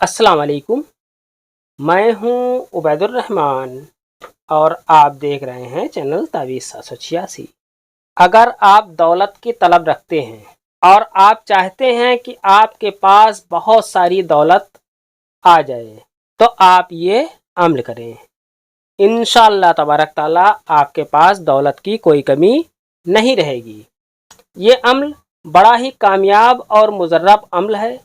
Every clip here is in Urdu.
السلام علیکم، میں ہوں عبید الرحمن اور آپ دیکھ رہے ہیں چینل تعویذ 786۔ اگر آپ دولت کی طلب رکھتے ہیں اور آپ چاہتے ہیں کہ آپ کے پاس بہت ساری دولت آ جائے تو آپ یہ عمل کریں، انشاءاللہ تبارک تعالیٰ آپ کے پاس دولت کی کوئی کمی نہیں رہے گی۔ یہ عمل بڑا ہی کامیاب اور مجرب عمل ہے۔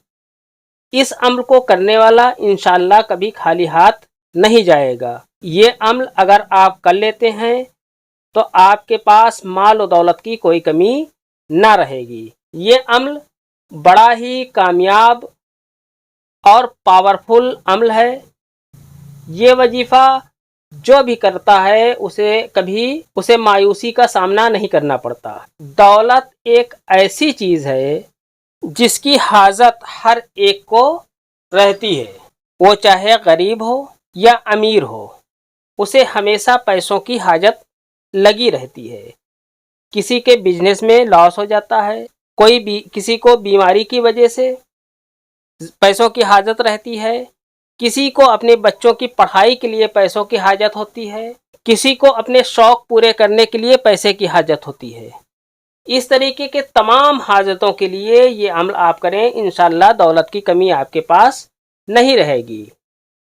اس عمل کو کرنے والا انشاءاللہ کبھی خالی ہاتھ نہیں جائے گا۔ یہ عمل اگر آپ کر لیتے ہیں تو آپ کے پاس مال و دولت کی کوئی کمی نہ رہے گی۔ یہ عمل بڑا ہی کامیاب اور پاورفل عمل ہے۔ یہ وظیفہ جو بھی کرتا ہے اسے مایوسی کا سامنا نہیں کرنا پڑتا۔ دولت ایک ایسی چیز ہے جس کی حاجت ہر ایک کو رہتی ہے، وہ چاہے غریب ہو یا امیر ہو، اسے ہمیشہ پیسوں کی حاجت لگی رہتی ہے۔ کسی کے بزنس میں لاس ہو جاتا ہے، کسی کو بیماری کی وجہ سے پیسوں کی حاجت رہتی ہے، کسی کو اپنے بچوں کی پڑھائی کے لیے پیسوں کی حاجت ہوتی ہے، کسی کو اپنے شوق پورے کرنے کے لیے پیسے کی حاجت ہوتی ہے۔ اس طریقے کے تمام حاجتوں کے لیے یہ عمل آپ کریں، انشاءاللہ دولت کی کمی آپ کے پاس نہیں رہے گی۔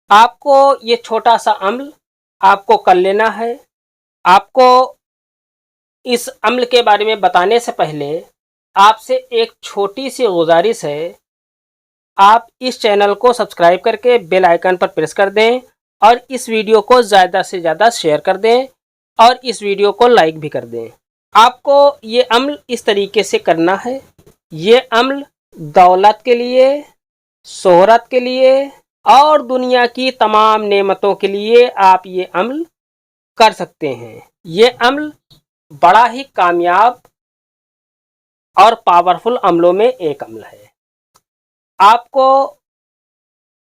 آپ کو یہ چھوٹا سا عمل آپ کو کر لینا ہے۔ آپ کو اس عمل کے بارے میں بتانے سے پہلے آپ سے ایک چھوٹی سی گزارش ہے، آپ اس چینل کو سبسکرائب کر کے بیل آئیکن پر پریس کر دیں اور اس ویڈیو کو زیادہ سے زیادہ شیئر کر دیں اور اس ویڈیو کو لائک بھی کر دیں۔ آپ کو یہ عمل اس طریقے سے کرنا ہے۔ یہ عمل دولت کے لیے، شہرت کے لیے اور دنیا کی تمام نعمتوں کے لیے آپ یہ عمل کر سکتے ہیں۔ یہ عمل بڑا ہی کامیاب اور پاورفل عملوں میں ایک عمل ہے۔ آپ کو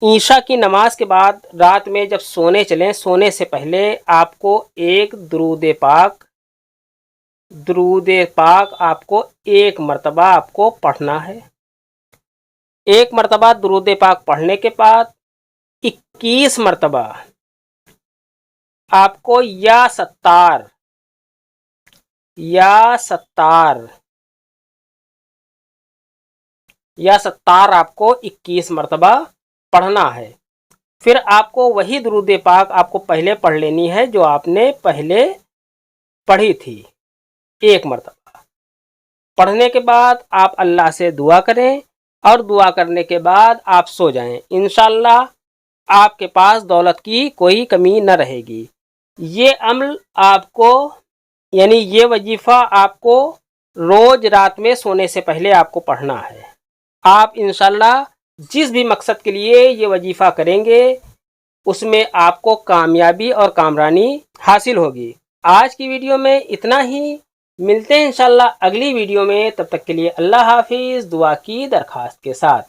عشاء کی نماز کے بعد رات میں جب سونے چلیں، سونے سے پہلے آپ کو ایک درود پاک آپ کو ایک مرتبہ آپ کو پڑھنا ہے۔ ایک مرتبہ درود پاک پڑھنے کے بعد 21 مرتبہ آپ کو یا ستار آپ کو 21 مرتبہ پڑھنا ہے۔ پھر آپ کو وہی درود پاک آپ کو پہلے پڑھ لینی ہے جو آپ نے پہلے پڑھی تھی۔ ایک مرتبہ پڑھنے کے بعد آپ اللہ سے دعا کریں اور دعا کرنے کے بعد آپ سو جائیں، انشاءاللہ آپ کے پاس دولت کی کوئی کمی نہ رہے گی۔ یہ عمل آپ کو یہ وظیفہ آپ کو روز رات میں سونے سے پہلے آپ کو پڑھنا ہے۔ آپ انشاءاللہ جس بھی مقصد کے لیے یہ وظیفہ کریں گے اس میں آپ کو کامیابی اور کامرانی حاصل ہوگی۔ آج کی ویڈیو میں اتنا ہی، ملتے ہیں انشاءاللہ اگلی ویڈیو میں، تب تک کے لیے اللہ حافظ، دعا کی درخواست کے ساتھ۔